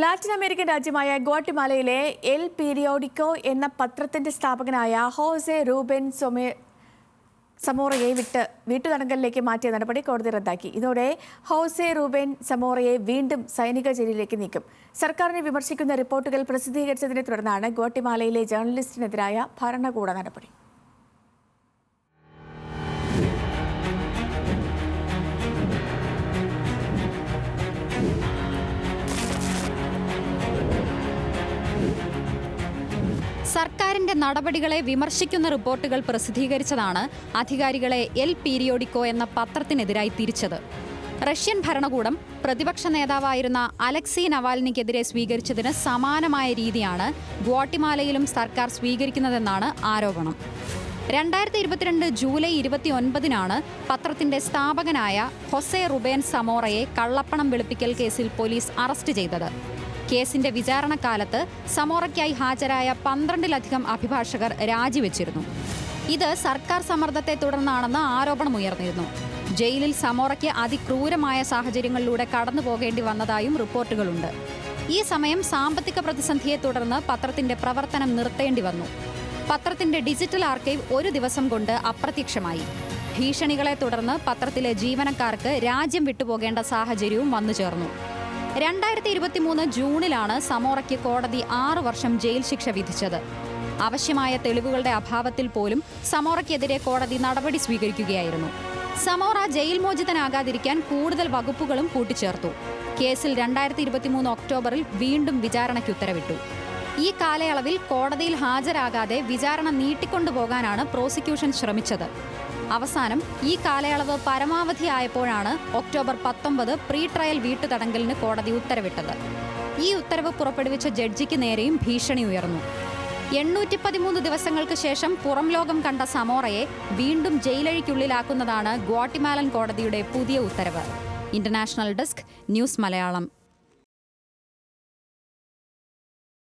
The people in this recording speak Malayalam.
ലാറ്റിൻ അമേരിക്കൻ രാജ്യമായ ഗ്വാട്ടിമാലയിലെ എൽ പീരിയോഡിക്കോ എന്ന പത്രത്തിന്റെ സ്ഥാപകനായ ഹോസെ റൂബൻ സമോറയെ വീട്ടുതടങ്കലിലേക്ക് മാറ്റിയ നടപടി കോടതി റദ്ദാക്കി. ഇതോടെ ഹോസെ റൂബൻ സമോറയെ വീണ്ടും സൈനിക ജയിലിലേക്ക് നീക്കും. സർക്കാരിനെ വിമർശിക്കുന്ന റിപ്പോർട്ടുകൾ പ്രസിദ്ധീകരിച്ചതിനെ തുടർന്നാണ് ഗ്വാട്ടിമാലയിലെ ജേർണലിസ്റ്റിനെതിരായ ഭരണകൂട നടപടി. സർക്കാരിന്റെ നടപടികളെ വിമർശിക്കുന്ന റിപ്പോർട്ടുകൾ പ്രസിദ്ധീകരിച്ചതാണ് അധികാരികളെ എൽ പീരിയോഡിക്കോ എന്ന പത്രത്തിനെതിരായി തിരിച്ചത്. റഷ്യൻ ഭരണകൂടം പ്രതിപക്ഷ നേതാവായിരുന്ന അലക്സി നവാൽനിക്കെതിരെ സ്വീകരിച്ചതിന് സമാനമായ രീതിയാണ് ഗ്വാട്ടിമാലയിലും സർക്കാർ സ്വീകരിക്കുന്നതെന്നാണ് ആരോപണം. 2022 ജൂലൈ 29-നാണ് പത്രത്തിന്റെ സ്ഥാപകനായ ഹൊസെ റുബേൻ സമോറയെ കള്ളപ്പണം വെളുപ്പിക്കൽ കേസിൽ പോലീസ് അറസ്റ്റ് ചെയ്തത്. കേസിന്റെ വിചാരണക്കാലത്ത് സമോറയ്ക്കായി ഹാജരായ 12-ലധികം അഭിഭാഷകർ രാജിവെച്ചിരുന്നു. ഇത് സർക്കാർ സമ്മർദ്ദത്തെ തുടർന്നാണെന്ന് ആരോപണമുയർന്നിരുന്നു. ജയിലിൽ സമോറയ്ക്ക് അതിക്രൂരമായ സാഹചര്യങ്ങളിലൂടെ കടന്നു പോകേണ്ടി വന്നതായും റിപ്പോർട്ടുകളുണ്ട്. ഈ സമയം സാമ്പത്തിക പ്രതിസന്ധിയെ തുടർന്ന് പത്രത്തിന്റെ പ്രവർത്തനം നിർത്തേണ്ടി വന്നു. പത്രത്തിന്റെ ഡിജിറ്റൽ ആർക്കൈവ് ഒരു ദിവസം കൊണ്ട് അപ്രത്യക്ഷമായി. ഭീഷണികളെ തുടർന്ന് പത്രത്തിലെ ജീവനക്കാർക്ക് രാജ്യം വിട്ടുപോകേണ്ട സാഹചര്യവും വന്നു ചേർന്നു. 2023 ജൂണിലാണ് സമോറയ്ക്ക് കോടതി 6 വർഷം ജയിൽ ശിക്ഷ വിധിച്ചത്. ആവശ്യമായ തെളിവുകളുടെ അഭാവത്തിൽ പോലും സമോറയ്ക്കെതിരെ കോടതി നടപടി സ്വീകരിക്കുകയായിരുന്നു. സമോറ ജയിൽ മോചിതനാകാതിരിക്കാൻ കൂടുതൽ വകുപ്പുകളും കൂട്ടിച്ചേർത്തു. കേസിൽ 2023 ഒക്ടോബറിൽ വീണ്ടും വിചാരണയ്ക്ക് ഉത്തരവിട്ടു. ഈ കാലയളവിൽ കോടതിയിൽ ഹാജരാകാതെ വിചാരണ നീട്ടിക്കൊണ്ടുപോകാനാണ് പ്രോസിക്യൂഷൻ ശ്രമിച്ചത്. അവസാനം ഈ കാലയളവ് പരമാവധി ആയപ്പോഴാണ് ഒക്ടോബർ 19 പ്രീ ട്രയൽ വീട്ടുതടങ്കലിന് കോടതി ഉത്തരവിട്ടത്. ഈ ഉത്തരവ് പുറപ്പെടുവിച്ച ജഡ്ജിക്ക് നേരെയും ഭീഷണി ഉയർന്നു. 813 ദിവസങ്ങൾക്ക് ശേഷം പുറം ലോകം കണ്ട സമോറയെ വീണ്ടും ജയിലഴിക്കുള്ളിലാക്കുന്നതാണ് ഗ്വാട്ടിമാലൻ കോടതിയുടെ പുതിയ ഉത്തരവ്. International desk, news Malayalam.